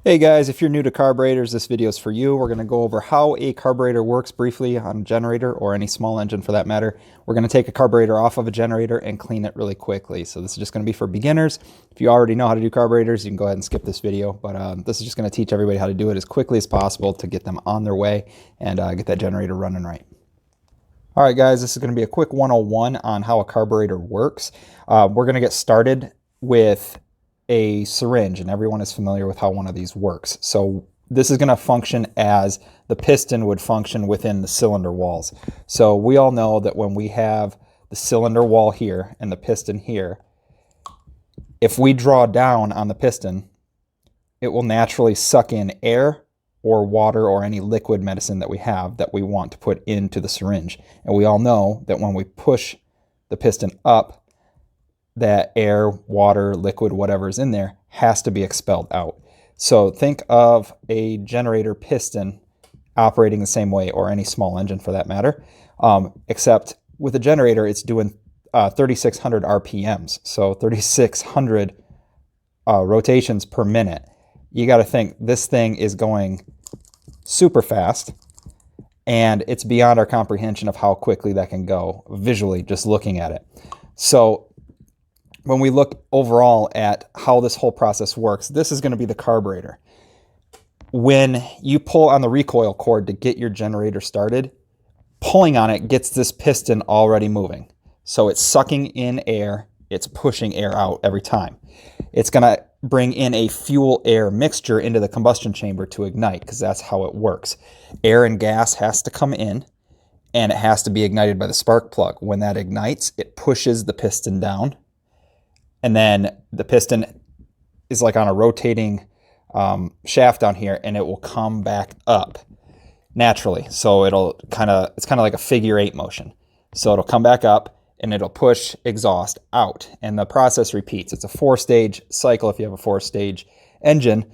Hey guys, if you're new to carburetors, this video is for you. We're going to go over how a carburetor works briefly on a generator or any small engine for that matter. We're going to take a carburetor off of a generator and clean it really quickly. So this is just going to be for beginners. If you already know how to do carburetors, you can go ahead and skip this video. But this is just going to teach everybody how to do it as quickly as possible to get them on their way and get that generator running right. All right guys, this is going to be a quick 101 on how a carburetor works. We're going to get started with a syringe, and everyone is familiar with how one of these works. So this is going to function as the piston would function within the cylinder walls. So we all know that when we have the cylinder wall here and the piston here, if we draw down on the piston, it will naturally suck in air or water or any liquid medicine that we have that we want to put into the syringe. And we all know that when we push the piston up, that air, water, liquid, whatever is in there has to be expelled out. So think of a generator piston operating the same way, or any small engine for that matter, except with a generator it's doing 3,600 RPMs, so 3,600 rotations per minute. You got to think this thing is going super fast, and it's beyond our comprehension of how quickly that can go visually just looking at it. So when we look overall at how this whole process works, this is going to be the carburetor. When you pull on the recoil cord to get your generator started, pulling on it gets this piston already moving. So it's sucking in air, it's pushing air out every time. It's going to bring in a fuel-air mixture into the combustion chamber to ignite, because that's how it works. Air and gas has to come in, and it has to be ignited by the spark plug. When that ignites, it pushes the piston down. And then the piston is like on a rotating shaft down here, and it will come back up naturally. So it's kind of like a figure 8 motion. So it'll come back up and it'll push exhaust out, and the process repeats. It's a 4-stage cycle if you have a 4-stage engine.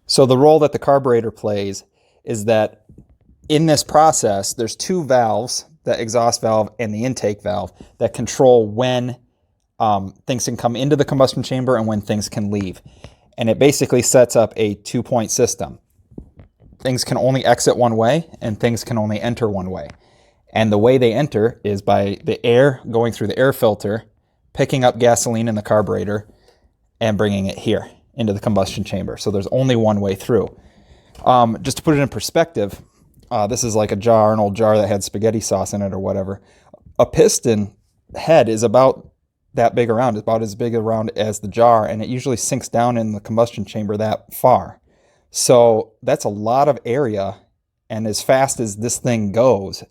So the role that the carburetor plays is that in this process, there's 2 valves, the exhaust valve and the intake valve, that control when things can come into the combustion chamber and when things can leave. And it basically sets up a 2-point system. Things can only exit one way and things can only enter one way. And the way they enter is by the air going through the air filter, picking up gasoline in the carburetor and bringing it here into the combustion chamber. So there's only one way through. Just to put it in perspective, this is like an old jar that had spaghetti sauce in it or whatever. A piston head is about that big around, about as big around as the jar, and it usually sinks down in the combustion chamber that far. So that's a lot of area, and as fast as this thing goes,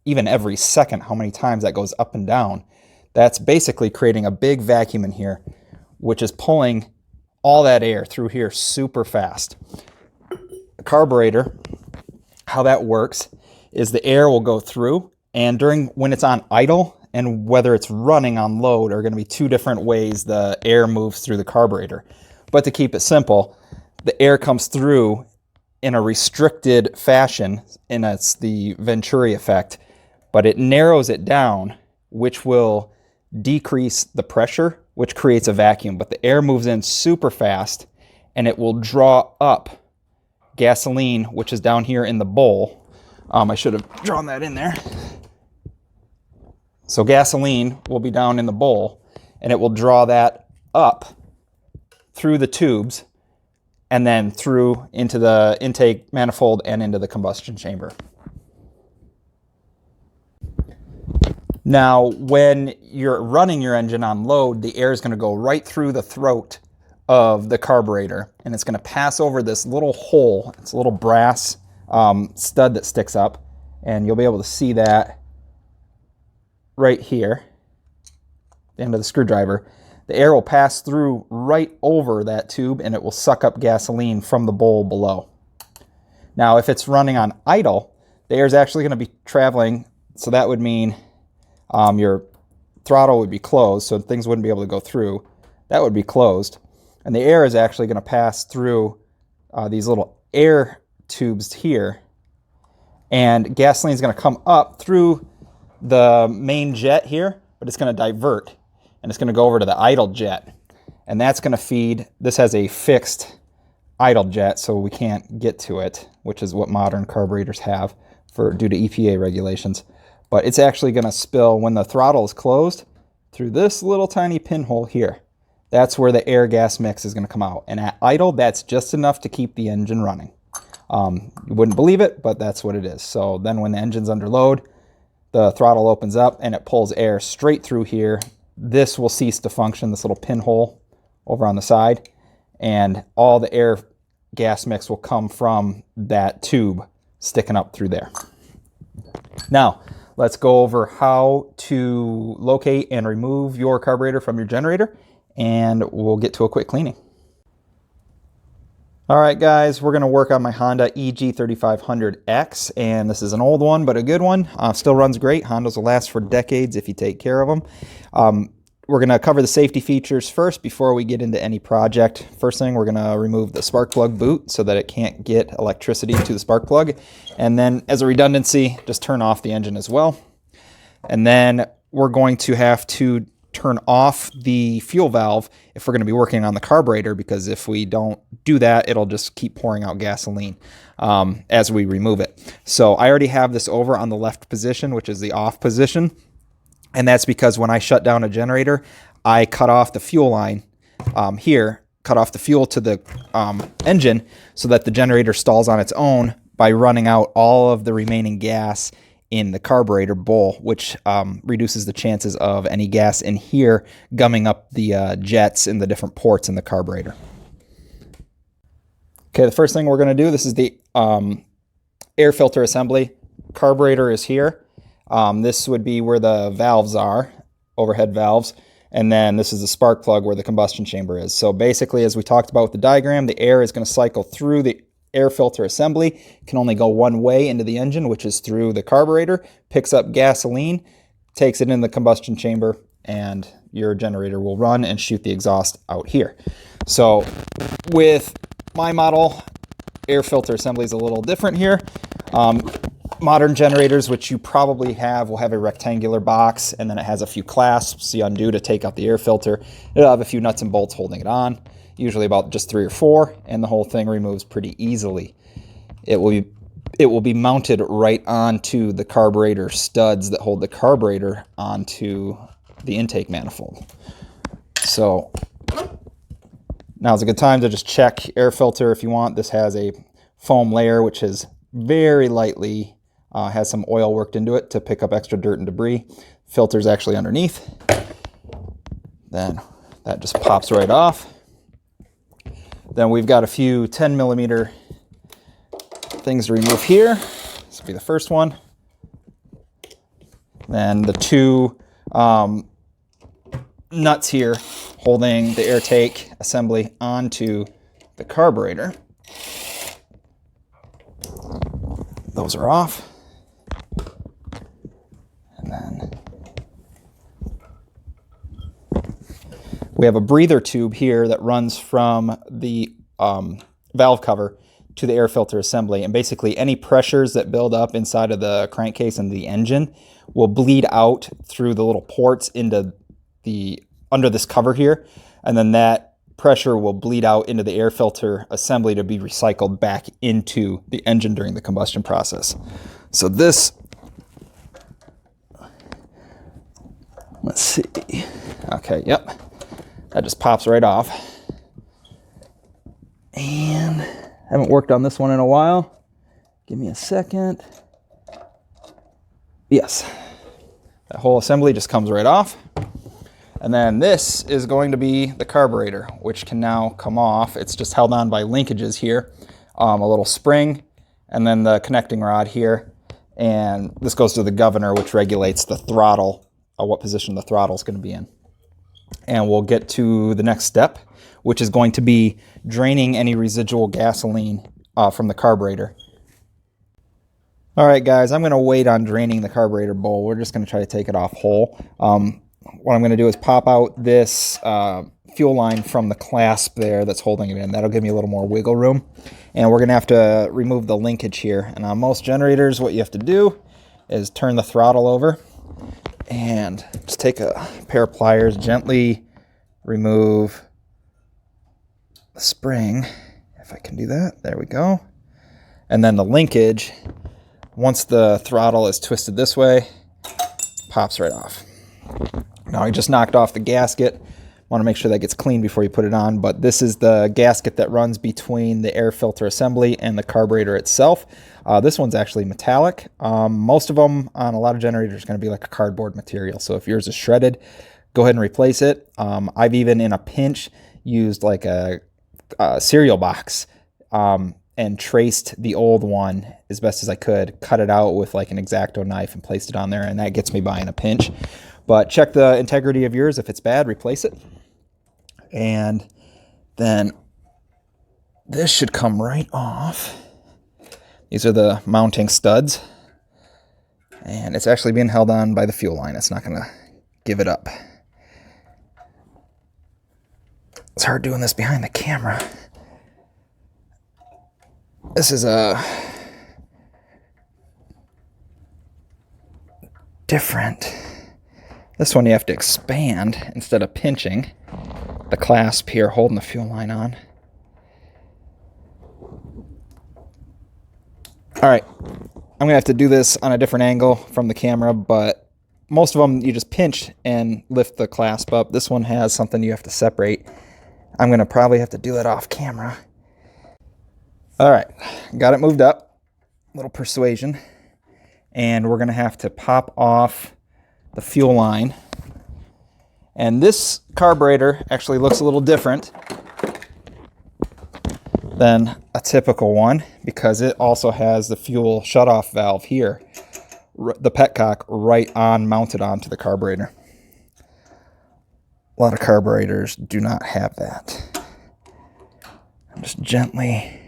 even every second, how many times that goes up and down, that's basically creating a big vacuum in here, which is pulling all that air through here super fast. The carburetor, how that works is the air will go through, and when it's on idle and whether it's running on load are going to be 2 different ways the air moves through the carburetor. But to keep it simple, the air comes through in a restricted fashion, and it's the Venturi effect, but it narrows it down, which will decrease the pressure, which creates a vacuum. But the air moves in super fast, and it will draw up gasoline, which is down here in the bowl. I should have drawn that in there. So gasoline will be down in the bowl, and it will draw that up through the tubes and then through into the intake manifold and into the combustion chamber. Now, when you're running your engine on load, the air is going to go right through the throat of the carburetor, and it's going to pass over this little hole. It's a little brass stud that sticks up, and you'll be able to see that right here, the end of the screwdriver. The air will pass through right over that tube, and it will suck up gasoline from the bowl below. Now, if it's running on idle, the air is actually going to be traveling, so that would mean your throttle would be closed, so things wouldn't be able to go through. That would be closed, and the air is actually going to pass through these little air tubes here, and gasoline is going to come up through the main jet here, but it's going to divert, and it's going to go over to the idle jet, and that's going to feed. This has a fixed idle jet, so we can't get to it, which is what modern carburetors have due to EPA regulations. But it's actually going to spill when the throttle is closed through this little tiny pinhole here. That's where the air-gas mix is going to come out. And at idle, that's just enough to keep the engine running. You wouldn't believe it, but that's what it is. So then when the engine's under load, the throttle opens up and it pulls air straight through here. This will cease to function, this little pinhole over on the side, and all the air gas mix will come from that tube sticking up through there. Now, let's go over how to locate and remove your carburetor from your generator, and we'll get to a quick cleaning. All right, guys, we're going to work on my Honda EG3500X, and this is an old one, but a good one. Still runs great. Hondas will last for decades if you take care of them. We're going to cover the safety features first before we get into any project. First thing, we're going to remove the spark plug boot so that it can't get electricity to the spark plug. And then, as a redundancy, just turn off the engine as well. And then we're going to have to turn off the fuel valve if we're going to be working on the carburetor, because if we don't do that, it'll just keep pouring out gasoline as we remove it. So I already have this over on the left position, which is the off position. And that's because when I shut down a generator, I cut off the fuel line here, cut off the fuel to the engine so that the generator stalls on its own by running out all of the remaining gas in the carburetor bowl, which reduces the chances of any gas in here gumming up the jets in the different ports in the carburetor. Okay, the first thing we're going to do, this is the air filter assembly. Carburetor is here. This would be where the valves are, overhead valves, and then this is the spark plug where the combustion chamber is. So basically, as we talked about with the diagram, the air is going to cycle through the air filter assembly. It can only go one way into the engine, which is through the carburetor, picks up gasoline, takes it in the combustion chamber, and your generator will run and shoot the exhaust out here. So with my model, air filter assembly is a little different here. Modern generators, which you probably have, will have a rectangular box, and then it has a few clasps you undo to take out the air filter. It'll have a few nuts and bolts holding it on, usually about just 3 or 4, and the whole thing removes pretty easily. It will be mounted right onto the carburetor studs that hold the carburetor onto the intake manifold. So now's a good time to just check air filter if you want. This has a foam layer which is very lightly has some oil worked into it to pick up extra dirt and debris. Filter's actually underneath. Then that just pops right off. Then we've got a few 10 millimeter things to remove here. This will be the first one. Then the 2 nuts here holding the air take assembly onto the carburetor. Those are off. And then we have a breather tube here that runs from the valve cover to the air filter assembly. And basically any pressures that build up inside of the crankcase and the engine will bleed out through the little ports into under this cover here. And then that pressure will bleed out into the air filter assembly to be recycled back into the engine during the combustion process. So this, let's see. Okay, yep. That just pops right off. And I haven't worked on this one in a while. Give me a second. Yes. That whole assembly just comes right off. And then this is going to be the carburetor, which can now come off. It's just held on by linkages here, a little spring, and then the connecting rod here. And this goes to the governor, which regulates the throttle, what position the throttle is going to be in. And we'll get to the next step, which is going to be draining any residual gasoline from the carburetor. All right, guys, I'm going to wait on draining the carburetor bowl. We're just going to try to take it off whole. What I'm going to do is pop out this fuel line from the clasp there that's holding it in. That'll give me a little more wiggle room. And we're going to have to remove the linkage here. And on most generators, what you have to do is turn the throttle over and just take a pair of pliers, gently remove the spring, if I can do that. There we go. And then the linkage, once the throttle is twisted this way, pops right off. Now I just knocked off the gasket. Want to make sure that gets clean before you put it on, but this is the gasket that runs between the air filter assembly and the carburetor itself. This one's actually metallic. Most of them on a lot of generators are going to be like a cardboard material, so if yours is shredded, go ahead and replace it. I've even in a pinch used like a cereal box and traced the old one as best as I could, cut it out with like an X-Acto knife and placed it on there, and that gets me by in a pinch. But check the integrity of yours. If it's bad, replace it. And then this should come right off. These are the mounting studs. And it's actually being held on by the fuel line. It's not going to give it up. It's hard doing this behind the camera. This is a different. This one you have to expand instead of pinching the clasp here holding the fuel line on. All right, I'm gonna have to do this on a different angle from the camera, but most of them you just pinch and lift the clasp up. This one has something you have to separate. I'm gonna probably have to do that off camera. All right, got it moved up, little persuasion, and we're gonna have to pop off the fuel line. And this carburetor actually looks a little different than a typical one because it also has the fuel shutoff valve here, the petcock right on mounted onto the carburetor. A lot of carburetors do not have that. I'm just gently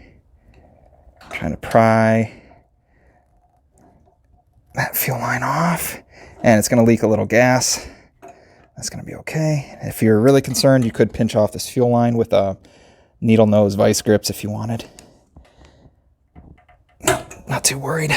trying to pry that fuel line off, and it's going to leak a little gas. That's going to be okay. If you're really concerned, you could pinch off this fuel line with a needle nose vice grips if you wanted. No, not too worried.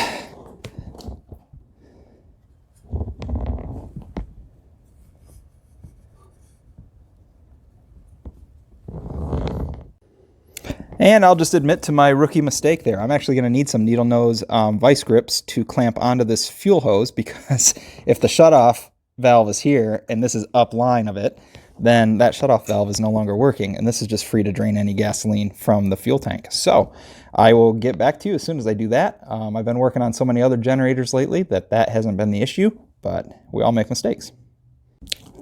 And I'll just admit to my rookie mistake there. I'm actually going to need some needle nose vice grips to clamp onto this fuel hose, because if the shutoff valve is here and this is up line of it, then that shutoff valve is no longer working, and this is just free to drain any gasoline from the fuel tank. So I will get back to you as soon as I do that. I've been working on so many other generators lately that hasn't been the issue, but we all make mistakes.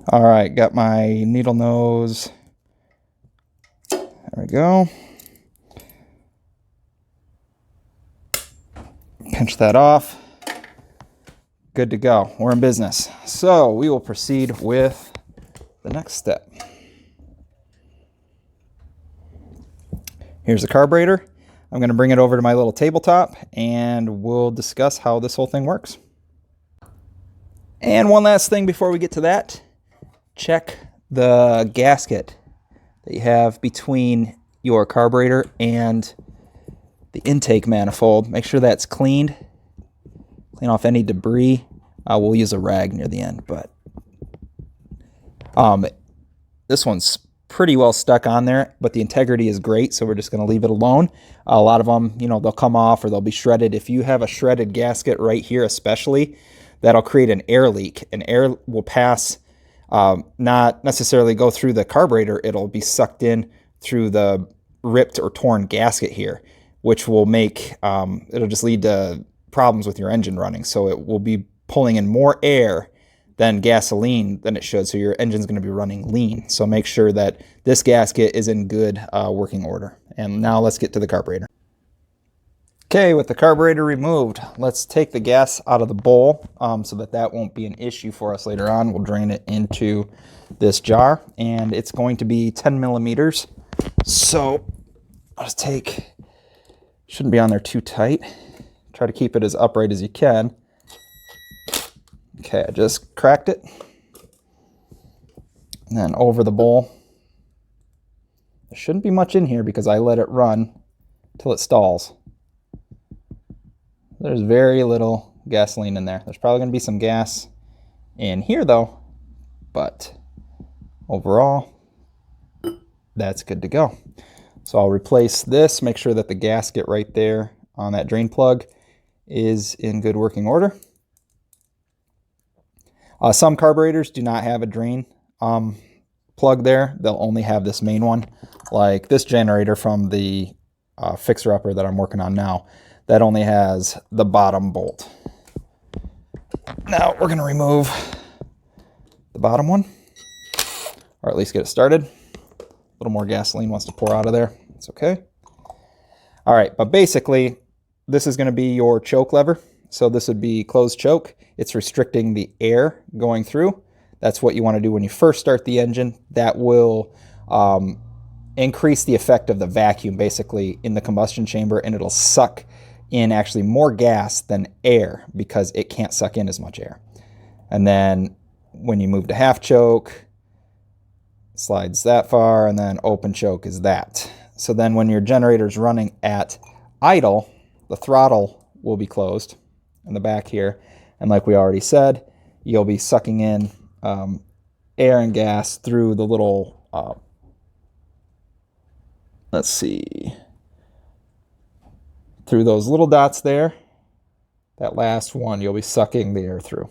All right, got my needle nose. There we go. Pinch that off. Good to go. We're in business. So we will proceed with the next step. Here's the carburetor. I'm going to bring it over to my little tabletop and we'll discuss how this whole thing works. And one last thing before we get to that, check the gasket that you have between your carburetor and the intake manifold. Make sure that's cleaned. Clean off any debris. We'll use a rag near the end, but this one's pretty well stuck on there, but the integrity is great, so we're just going to leave it alone. A lot of them, they'll come off or they'll be shredded. If you have a shredded gasket right here especially, that'll create an air leak. And air will pass, not necessarily go through the carburetor, it'll be sucked in through the ripped or torn gasket here, which will make, it'll just lead to problems with your engine running. So it will be pulling in more air than gasoline than it should, so your engine's going to be running lean. So make sure that this gasket is in good working order. And now let's get to the carburetor. Okay, with the carburetor removed, let's take the gas out of the bowl so that won't be an issue for us later on. We'll drain it into this jar, and it's going to be 10 millimeters. So I'll just take, shouldn't be on there too tight. Try to keep it as upright as you can. Okay, I just cracked it. And then over the bowl. There shouldn't be much in here because I let it run till it stalls. There's very little gasoline in there. There's probably going to be some gas in here though, but overall, that's good to go. So I'll replace this, make sure that the gasket right there on that drain plug is in good working order. Some carburetors do not have a drain plug there. They'll only have this main one. Like this generator from the fixer-upper that I'm working on now, that only has the bottom bolt. Now we're going to remove the bottom one, or at least get it started. A little more gasoline wants to pour out of there. It's okay. All right, but basically, this is going to be your choke lever. So this would be closed choke. It's restricting the air going through. That's what you want to do when you first start the engine. That will increase the effect of the vacuum basically in the combustion chamber, and it'll suck in actually more gas than air because it can't suck in as much air. And then when you move to half choke, slides that far, and then open choke is that. So then when your generator's running at idle, the throttle will be closed in the back here. And like we already said, you'll be sucking in air and gas through the little, let's see, through those little dots there. That last one, you'll be sucking the air through.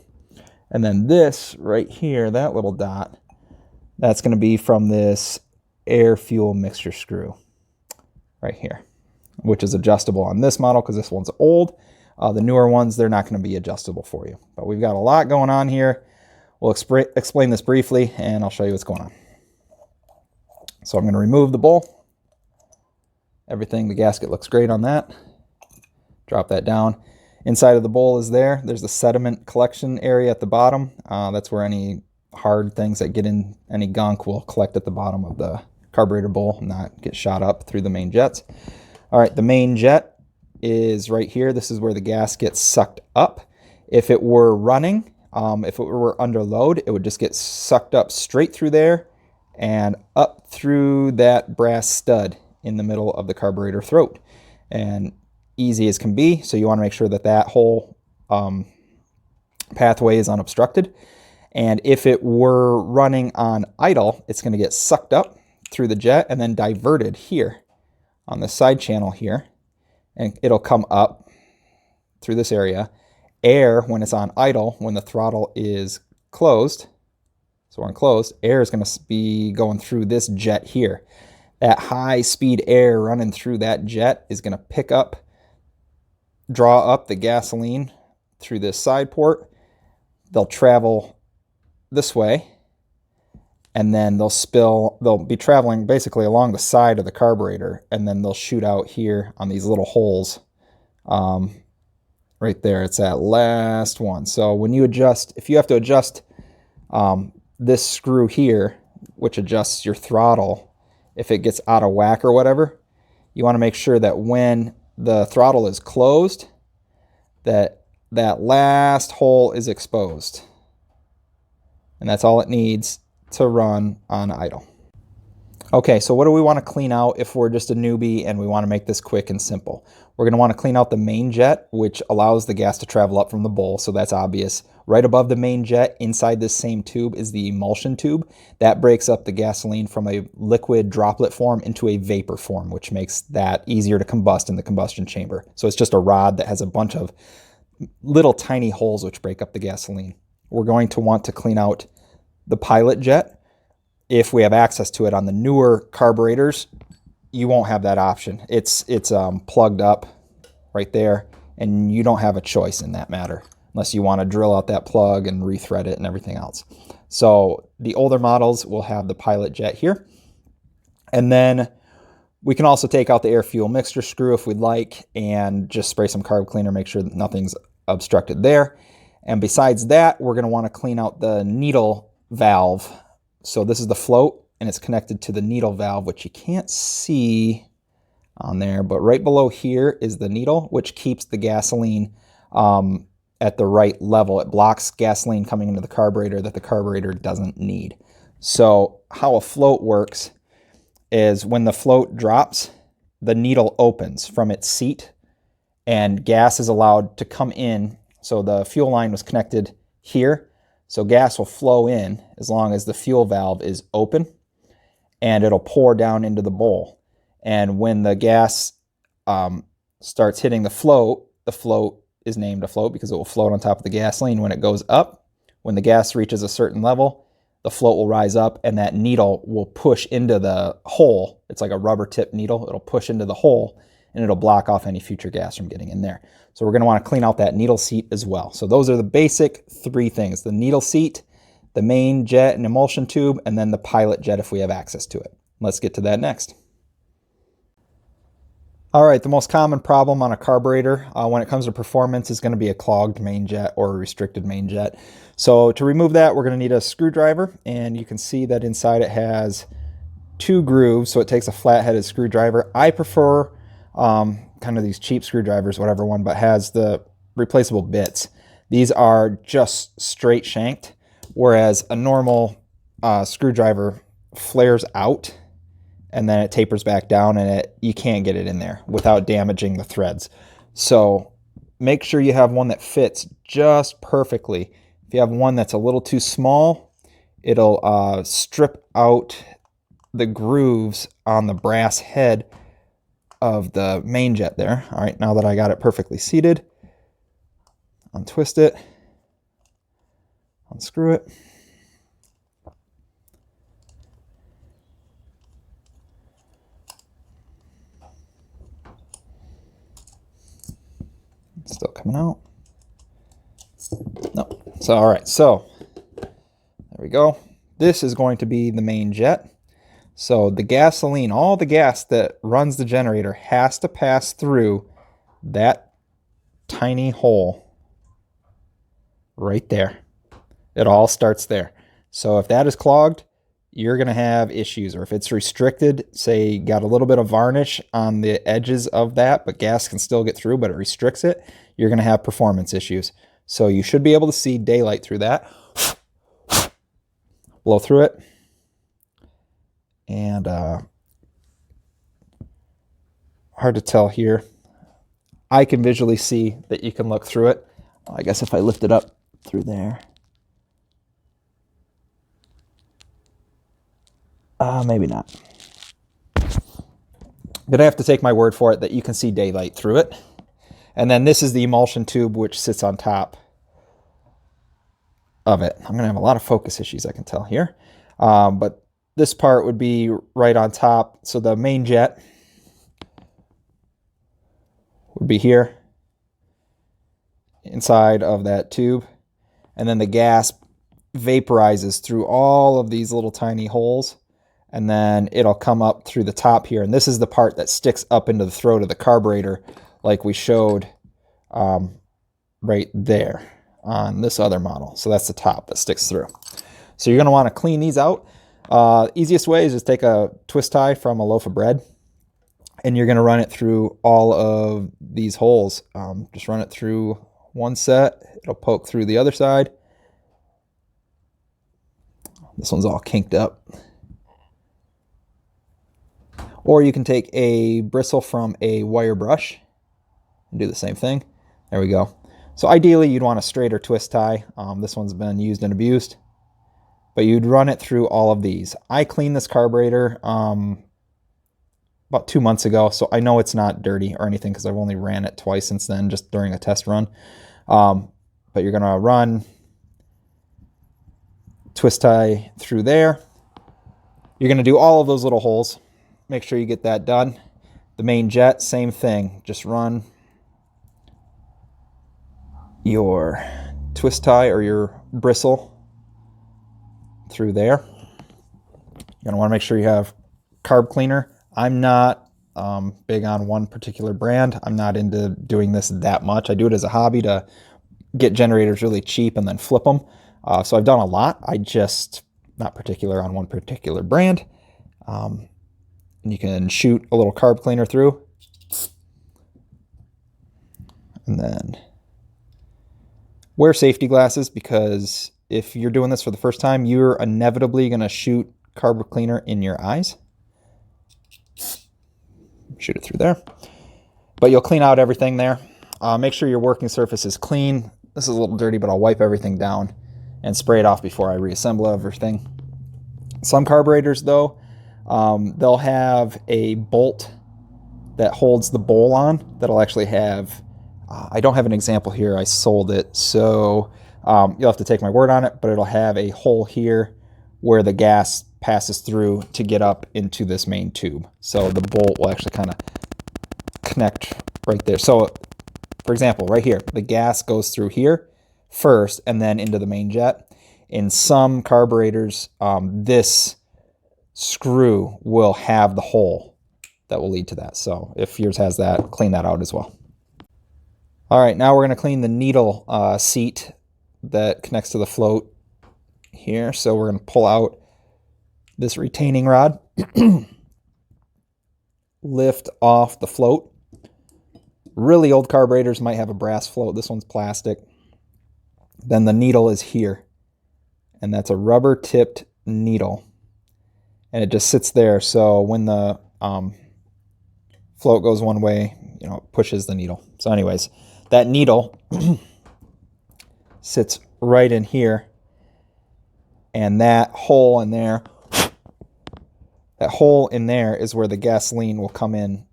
And then this right here, that little dot, that's going to be from this air-fuel mixture screw right here, which is adjustable on this model because this one's old. The newer ones, they're not going to be adjustable for you. But we've got a lot going on here. We'll explain this briefly, and I'll show you what's going on. So I'm going to remove the bowl. Everything, the gasket looks great on that. Drop that down. Inside of the bowl is there. There's the sediment collection area at the bottom. That's where any hard things that get in, any gunk will collect at the bottom of the carburetor bowl and not get shot up through the main jets. All right, the main jet is right here. This is where the gas gets sucked up. If it were running, if it were under load, it would just get sucked up straight through there and up through that brass stud in the middle of the carburetor throat. And easy as can be, so you want to make sure that that whole pathway is unobstructed. And if it were running on idle, it's going to get sucked up through the jet and then diverted here on the side channel here, and it'll come up through this area. Air, when it's on idle, when the throttle is closed, so we're on closed, air is going to be going through this jet here. That high speed air running through that jet is going to pick up, draw up the gasoline through this side port. They'll travel this way, and then they'll be traveling basically along the side of the carburetor, and then they'll shoot out here on these little holes right there. It's that last one. So when you adjust, if you have to adjust this screw here, which adjusts your throttle, if it gets out of whack or whatever, you want to make sure that when the throttle is closed, that last hole is exposed. And that's all it needs to run on idle. Okay, so what do we want to clean out if we're just a newbie and we want to make this quick and simple? We're going to want to clean out the main jet, which allows the gas to travel up from the bowl, so that's obvious. Right above the main jet, inside this same tube, is the emulsion tube. That breaks up the gasoline from a liquid droplet form into a vapor form, which makes that easier to combust in the combustion chamber. So it's just a rod that has a bunch of little tiny holes which break up the gasoline. We're going to want to clean out the pilot jet. If we have access to it on the newer carburetors, you won't have that option. It's plugged up right there, and you don't have a choice in that matter unless you want to drill out that plug and rethread it and everything else. So the older models will have the pilot jet here. And then we can also take out the air-fuel mixture screw if we'd like and just spray some carb cleaner, make sure that nothing's obstructed there. And besides that, we're going to want to clean out the needle valve. So this is the float, and it's connected to the needle valve, which you can't see on there, but right below here is the needle, which keeps the gasoline at the right level. It blocks gasoline coming into the carburetor that the carburetor doesn't need. So how a float works is when the float drops, the needle opens from its seat and gas is allowed to come in. So the fuel line was connected here, so gas will flow in as long as the fuel valve is open, and it'll pour down into the bowl. And when the gas starts hitting the float is named a float because it will float on top of the gasoline. When it goes up, when the gas reaches a certain level, the float will rise up and that needle will push into the hole. It's like a rubber tip needle. It'll push into the hole and it'll block off any future gas from getting in there. So we're going to want to clean out that needle seat as well. So those are the basic three things: the needle seat, the main jet and emulsion tube, and then the pilot jet if we have access to it. Let's get to that next. All right, the most common problem on a carburetor when it comes to performance is going to be a clogged main jet or a restricted main jet. So to remove that, we're going to need a screwdriver, and you can see that inside it has 2 grooves, so it takes a flat-headed screwdriver. I prefer kind of these cheap screwdrivers, whatever one, but has the replaceable bits. These are just straight shanked, whereas a normal screwdriver flares out and then it tapers back down, and you can't get it in there without damaging the threads. So make sure you have one that fits just perfectly. If you have one that's a little too small, it'll strip out the grooves on the brass head of the main jet there. All right, now that I got it perfectly seated, untwist it, unscrew it. Still coming out. No. So, all right. So, there we go. This is going to be the main jet. So, the gasoline, all the gas that runs the generator has to pass through that tiny hole right there. It all starts there. So, if that is clogged, you're going to have issues. Or if it's restricted, say you got a little bit of varnish on the edges of that, but gas can still get through, but it restricts it, you're going to have performance issues. So you should be able to see daylight through that. Blow through it. And hard to tell here. I can visually see that you can look through it. I guess if I lift it up through there. Maybe not. But I have to take my word for it that you can see daylight through it. And then this is the emulsion tube, which sits on top of it. I'm going to have a lot of focus issues, I can tell here. But this part would be right on top. So the main jet would be here inside of that tube. And then the gas vaporizes through all of these little tiny holes. And then it'll come up through the top here. And this is the part that sticks up into the throat of the carburetor like we showed right there on this other model. So that's the top that sticks through. So you're going to want to clean these out. Easiest way is just take a twist tie from a loaf of bread and you're going to run it through all of these holes. Just run it through one set. It'll poke through the other side. This one's all kinked up. Or you can take a bristle from a wire brush and do the same thing. There we go. So ideally you'd want a straighter twist tie. This one's been used and abused. But you'd run it through all of these. I cleaned this carburetor about 2 months ago, so I know it's not dirty or anything because I've only ran it twice since then, just during a test run. But you're going to run twist tie through there. You're going to do all of those little holes. Make sure you get that done. The main jet, same thing. Just run your twist tie or your bristle through there. You're going to want to make sure you have carb cleaner. I'm not big on one particular brand. I'm not into doing this that much. I do it as a hobby to get generators really cheap and then flip them. So I've done a lot. I just not particular on one particular brand. And you can shoot a little carb cleaner through. And then wear safety glasses because if you're doing this for the first time, you're inevitably going to shoot carb cleaner in your eyes. Shoot it through there. But you'll clean out everything there. Make sure your working surface is clean. This is a little dirty, but I'll wipe everything down and spray it off before I reassemble everything. Some carburetors, though, They'll have a bolt that holds the bowl on that'll actually have, I don't have an example here, I sold it, so you'll have to take my word on it, but it'll have a hole here where the gas passes through to get up into this main tube. So the bolt will actually kind of connect right there. So for example, right here, the gas goes through here first and then into the main jet. In some carburetors, this screw will have the hole that will lead to that. So if yours has that, clean that out as well. All right, now we're going to clean the needle seat that connects to the float here. So we're going to pull out this retaining rod, lift off the float. Really old carburetors might have a brass float. This one's plastic. Then the needle is here, and that's a rubber tipped needle, and it just sits there. So when the float goes one way, you know, it pushes the needle. So anyways, that needle sits right in here, and that hole in there is where the gasoline will come in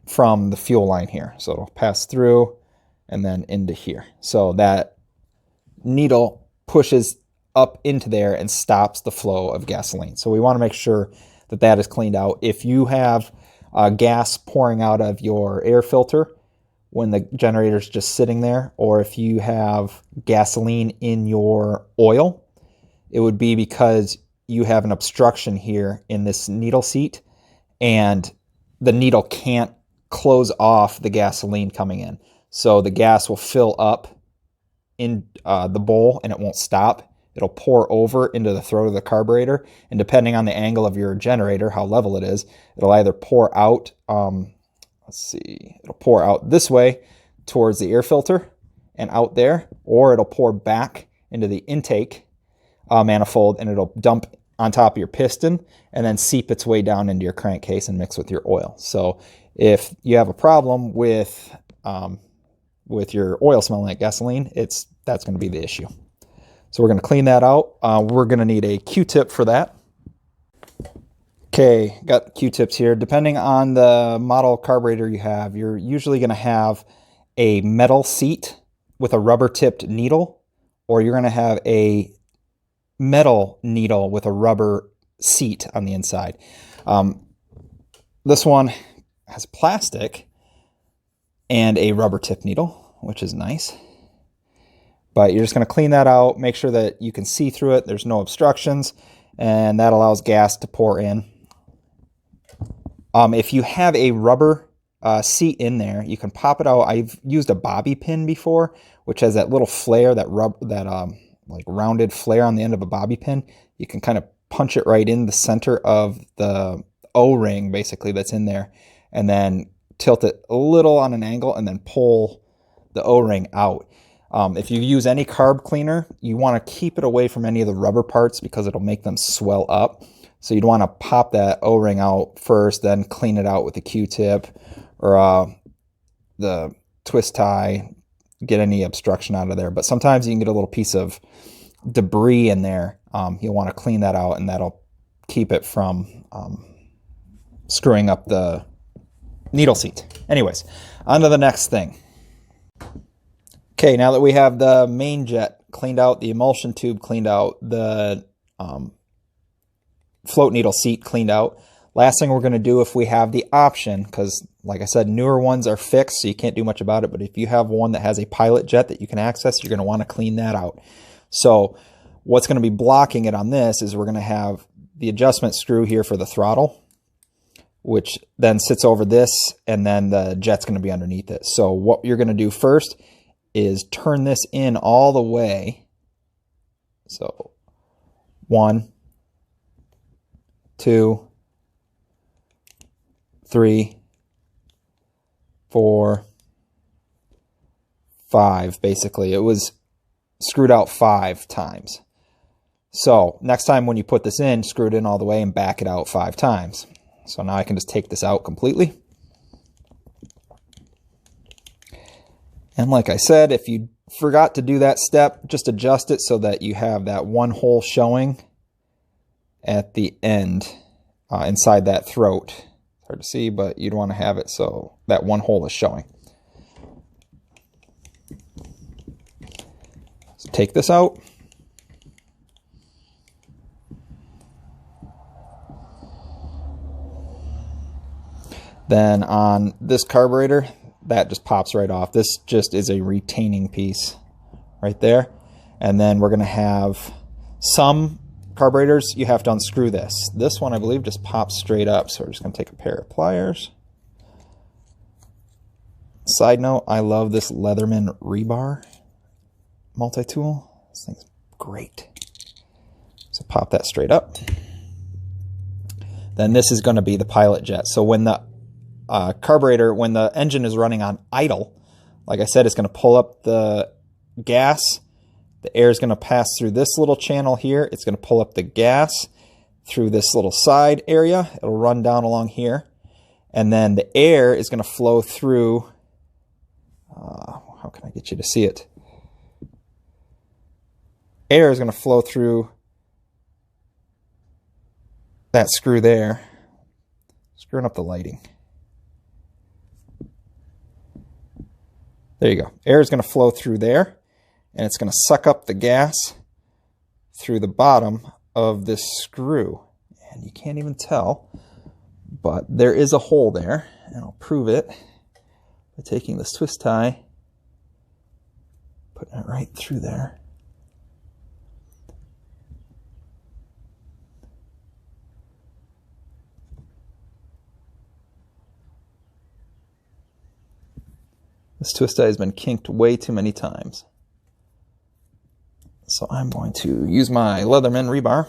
from the fuel line here. So it'll pass through and then into here. So that needle pushes up into there and stops the flow of gasoline. So we want to make sure that that is cleaned out. If you have gas pouring out of your air filter when the generator is just sitting there, or if you have gasoline in your oil, it would be because you have an obstruction here in this needle seat, and the needle can't close off the gasoline coming in. So the gas will fill up in the bowl and it won't stop. It'll pour over into the throat of the carburetor, and depending on the angle of your generator, how level it is, it'll either pour out, it'll pour out this way towards the air filter and out there, or it'll pour back into the intake manifold, and it'll dump on top of your piston and then seep its way down into your crankcase and mix with your oil. So if you have a problem with your oil smelling like gasoline, that's going to be the issue. So we're going to clean that out. We're going to need a Q-tip for that. Okay, got Q-tips here. Depending on the model carburetor you have, you're usually going to have a metal seat with a rubber tipped needle, or you're going to have a metal needle with a rubber seat on the inside. This one has plastic and a rubber tip needle, which is nice. But you're just going to clean that out, make sure that you can see through it, there's no obstructions, and that allows gas to pour in. If you have a rubber seat in there, you can pop it out. I've used a bobby pin before, which has that little flare, that like rounded flare on the end of a bobby pin. You can kind of punch it right in the center of the O-ring, basically, that's in there, and then tilt it a little on an angle and then pull the O-ring out. If you use any carb cleaner, you want to keep it away from any of the rubber parts because it'll make them swell up. So you'd want to pop that O-ring out first, then clean it out with a Q-tip or the twist tie, get any obstruction out of there. But sometimes you can get a little piece of debris in there. You'll want to clean that out, and that'll keep it from screwing up the needle seat. Anyways, on to the next thing. Okay, now that we have the main jet cleaned out, the emulsion tube cleaned out, the float needle seat cleaned out, last thing we're going to do, if we have the option, because like I said, newer ones are fixed, so you can't do much about it, but if you have one that has a pilot jet that you can access, you're going to want to clean that out. So what's going to be blocking it on this is we're going to have the adjustment screw here for the throttle, which then sits over this, and then the jet's going to be underneath it. So what you're going to do first is turn this in all the way. So 1, 2, 3, 4, 5, basically. It was screwed out 5 times. So next time when you put this in, screw it in all the way and back it out 5 times. So now I can just take this out completely. And like I said, if you forgot to do that step, just adjust it so that you have that one hole showing at the end inside that throat. It's hard to see, but you'd want to have it so that one hole is showing. So take this out. Then on this carburetor, that just pops right off. This just is a retaining piece right there. And then we're going to have some carburetors, you have to unscrew this. This one, I believe, just pops straight up. So we're just going to take a pair of pliers. Side note, I love this Leatherman rebar multi-tool. This thing's great. So pop that straight up. Then this is going to be the pilot jet. So when the carburetor, when the engine is running on idle, like I said, it's going to pull up the gas. The air is going to pass through this little channel here. It's going to pull up the gas through this little side area. It'll run down along here. And then the air is going to flow through, how can I get you to see it? Air is going to flow through that screw there. Screwing up the lighting. There you go. Air is going to flow through there. And it's going to suck up the gas through the bottom of this screw. And you can't even tell, but there is a hole there. And I'll prove it by taking this twist tie, putting it right through there. This twist tie has been kinked way too many times. So I'm going to use my Leatherman rebar.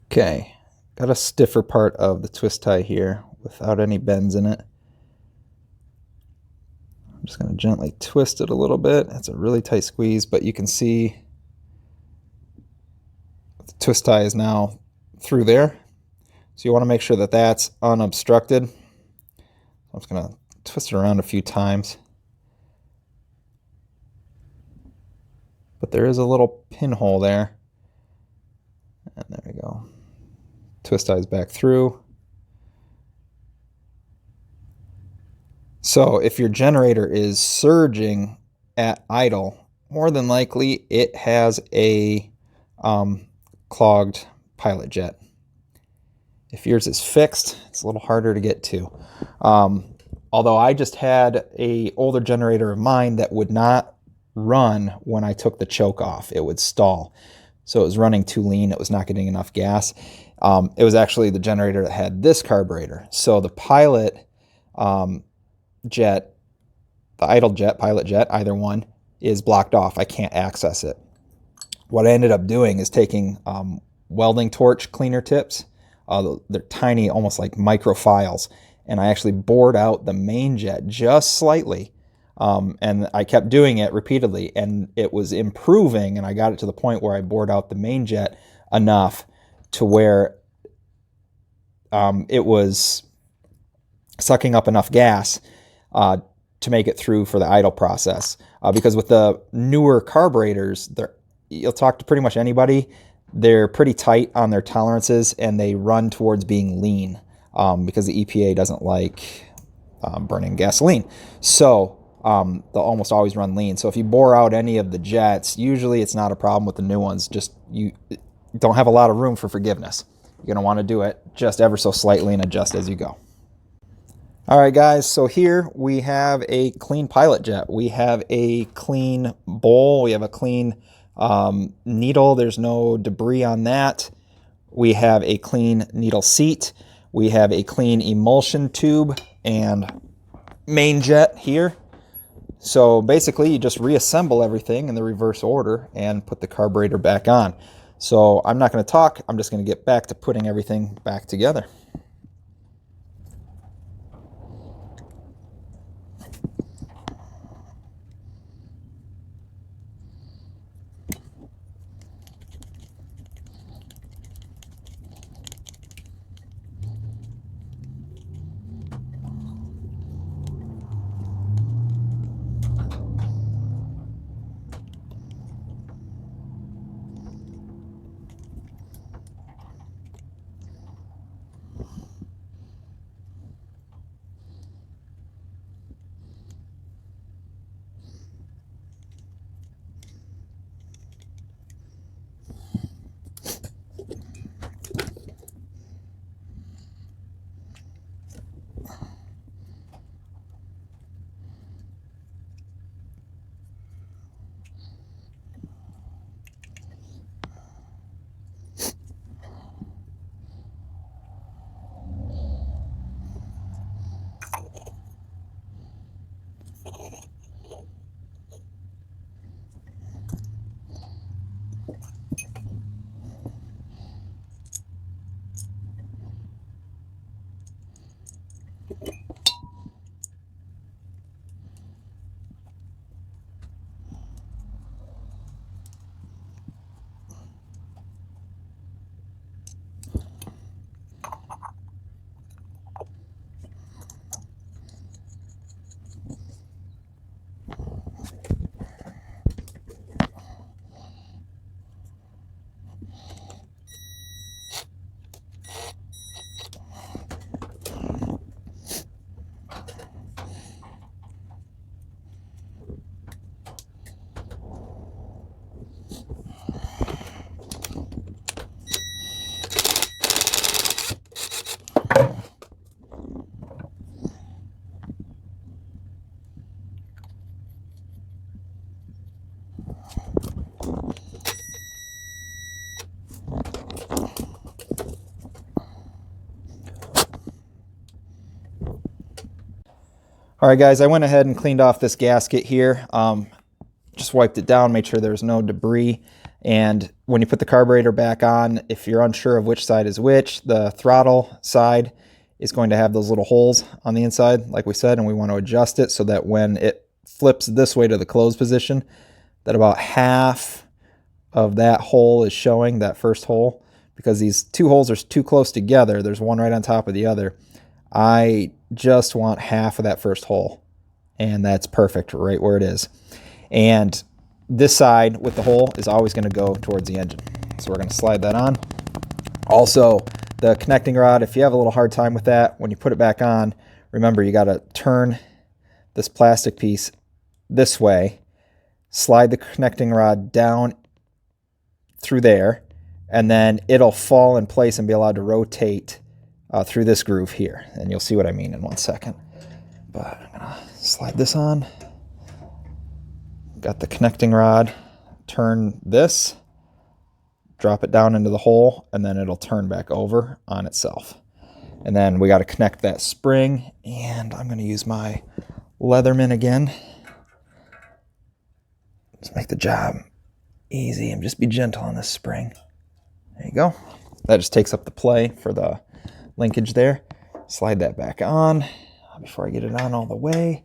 Okay, got a stiffer part of the twist tie here without any bends in it. I'm just going to gently twist it a little bit. It's a really tight squeeze, but you can see the twist tie is now through there. So you want to make sure that that's unobstructed. I'm just going to twist it around a few times. But there is a little pinhole there. And there we go. Twist ties back through. So if your generator is surging at idle, more than likely it has a clogged pilot jet. If yours is fixed, it's a little harder to get to. Although I just had an older generator of mine that would not run when I took the choke off. It would stall. So it was running too lean. It was not getting enough gas. It was actually the generator that had this carburetor. So the pilot jet, the idle jet, pilot jet, either one, is blocked off. I can't access it. What I ended up doing is taking welding torch cleaner tips. They're tiny, almost like microfiles. And I actually bored out the main jet just slightly. And I kept doing it repeatedly, and it was improving, and I got it to the point where I bored out the main jet enough to where it was sucking up enough gas to make it through for the idle process. Because with the newer carburetors, you'll talk to pretty much anybody, they're pretty tight on their tolerances, and they run towards being lean because the EPA doesn't like burning gasoline. So they'll almost always run lean. So if you bore out any of the jets, usually it's not a problem with the new ones. Just you don't have a lot of room for forgiveness. You're going to want to do it just ever so slightly and adjust as you go. All right, guys. So here we have a clean pilot jet. We have a clean bowl. We have a clean needle. There's no debris on that. We have a clean needle seat. We have a clean emulsion tube and main jet here. So basically you just reassemble everything in the reverse order and put the carburetor back on. So I'm not going to talk. I'm just going to get back to putting everything back together. All right, guys, I went ahead and cleaned off this gasket here. Just wiped it down, made sure there's no debris. And when you put the carburetor back on, if you're unsure of which side is which, the throttle side is going to have those little holes on the inside, like we said, and we want to adjust it so that when it flips this way to the closed position, that about half of that hole is showing, that first hole, because these two holes are too close together. There's one right on top of the other. I just want half of that first hole, and that's perfect right where it is. And this side with the hole is always going to go towards the engine. So we're going to slide that on. Also, the connecting rod, if you have a little hard time with that, when you put it back on, remember you got to turn this plastic piece this way, slide the connecting rod down through there, and then it'll fall in place and be allowed to rotate through this groove here. And you'll see what I mean in 1 second. But I'm going to slide this on. Got the connecting rod, turn this, drop it down into the hole, and then it'll turn back over on itself. And then we got to connect that spring, and I'm going to use my Leatherman again. Just make the job easy and just be gentle on this spring. There you go. That just takes up the play for the linkage there. Slide that back on. Before I get it on all the way,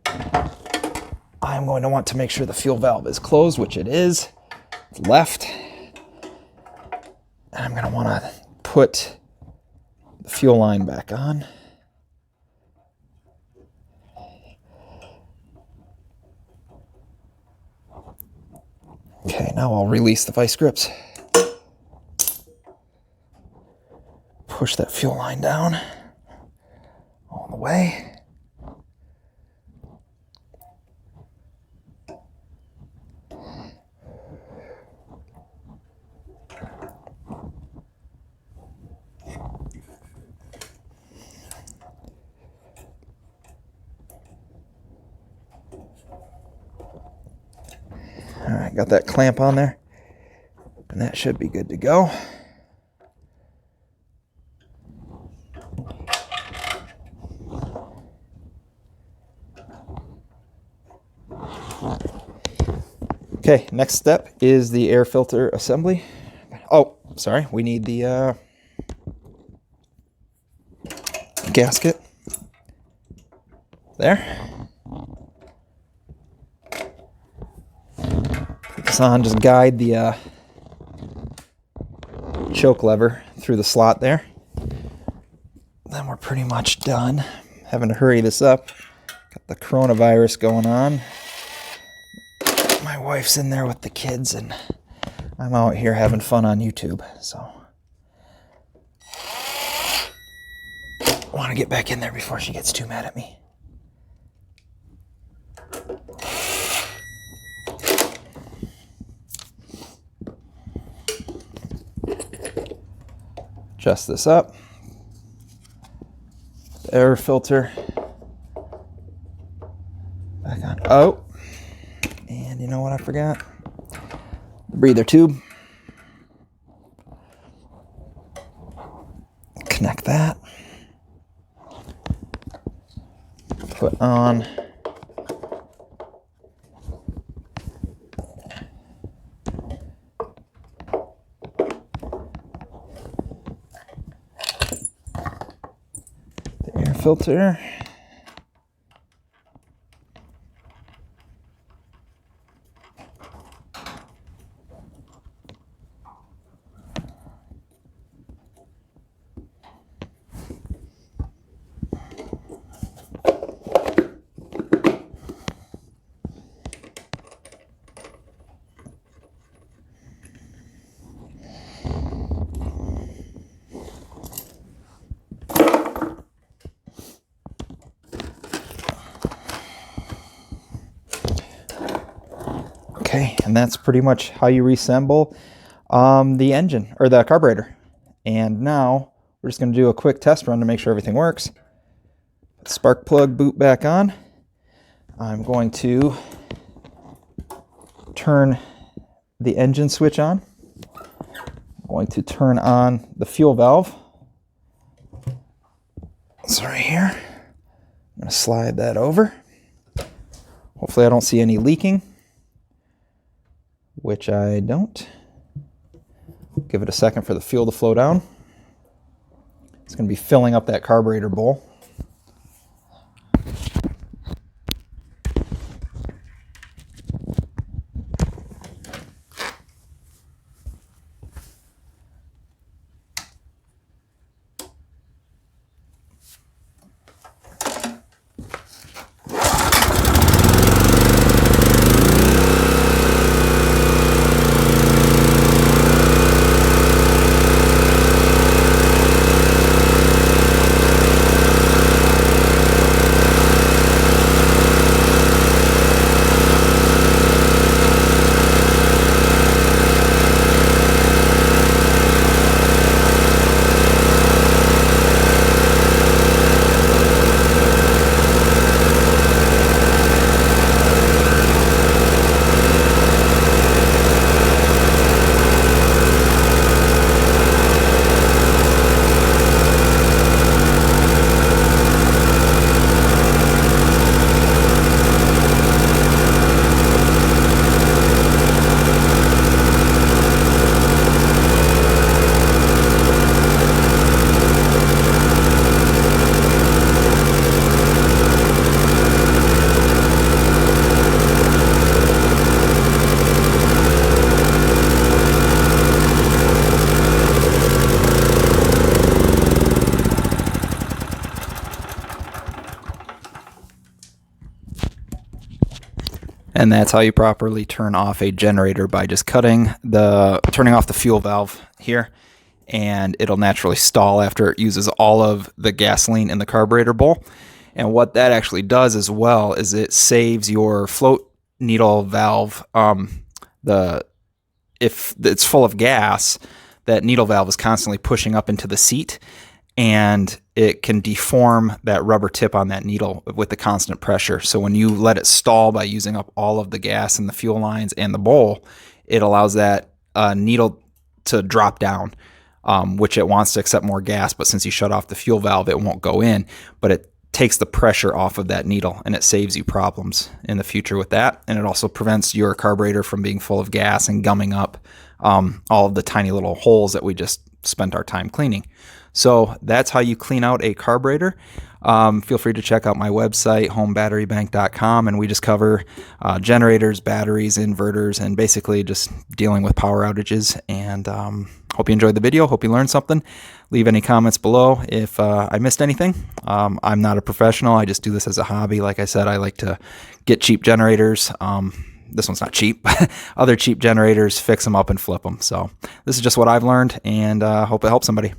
I'm going to want to make sure the fuel valve is closed, which it is. It's left. And I'm going to want to put the fuel line back on. Okay, now I'll release the vice grips. Push that fuel line down all the way. All right, got that clamp on there, and that should be good to go. Okay, next step is the air filter assembly. Oh, sorry, we need the gasket there. Put this on, just guide the choke lever through the slot there. Then we're pretty much done. Having to hurry this up. Got the coronavirus going on. My wife's in there with the kids, and I'm out here having fun on YouTube, so I want to get back in there before she gets too mad at me. Adjust this up. The air filter back on. Oh, and you know what I forgot? The breather tube. Connect that. Put on the air filter. Okay, and that's pretty much how you reassemble the engine or the carburetor. And now we're just going to do a quick test run to make sure everything works. Spark plug boot back on. I'm going to turn the engine switch on. I'm going to turn on the fuel valve. It's right here. I'm going to slide that over. Hopefully I don't see any leaking, which I don't. Give it a second for the fuel to flow down. It's going to be filling up that carburetor bowl. And that's how you properly turn off a generator, by just turning off the fuel valve here, and it'll naturally stall after it uses all of the gasoline in the carburetor bowl. And what that actually does as well is it saves your float needle valve. If it's full of gas, that needle valve is constantly pushing up into the seat, and it can deform that rubber tip on that needle with the constant pressure. So when you let it stall by using up all of the gas in the fuel lines and the bowl, it allows that needle to drop down, which it wants to accept more gas, but since you shut off the fuel valve, it won't go in, but it takes the pressure off of that needle, and it saves you problems in the future with that. And it also prevents your carburetor from being full of gas and gumming up all of the tiny little holes that we just spent our time cleaning. So that's how you clean out a carburetor. Feel free to check out my website, homebatterybank.com, and we just cover generators, batteries, inverters, and basically just dealing with power outages. And hope you enjoyed the video. Hope you learned something. Leave any comments below if I missed anything. I'm not a professional. I just do this as a hobby. Like I said, I like to get cheap generators. This one's not cheap, but other cheap generators, fix them up and flip them. So this is just what I've learned, and hope it helps somebody.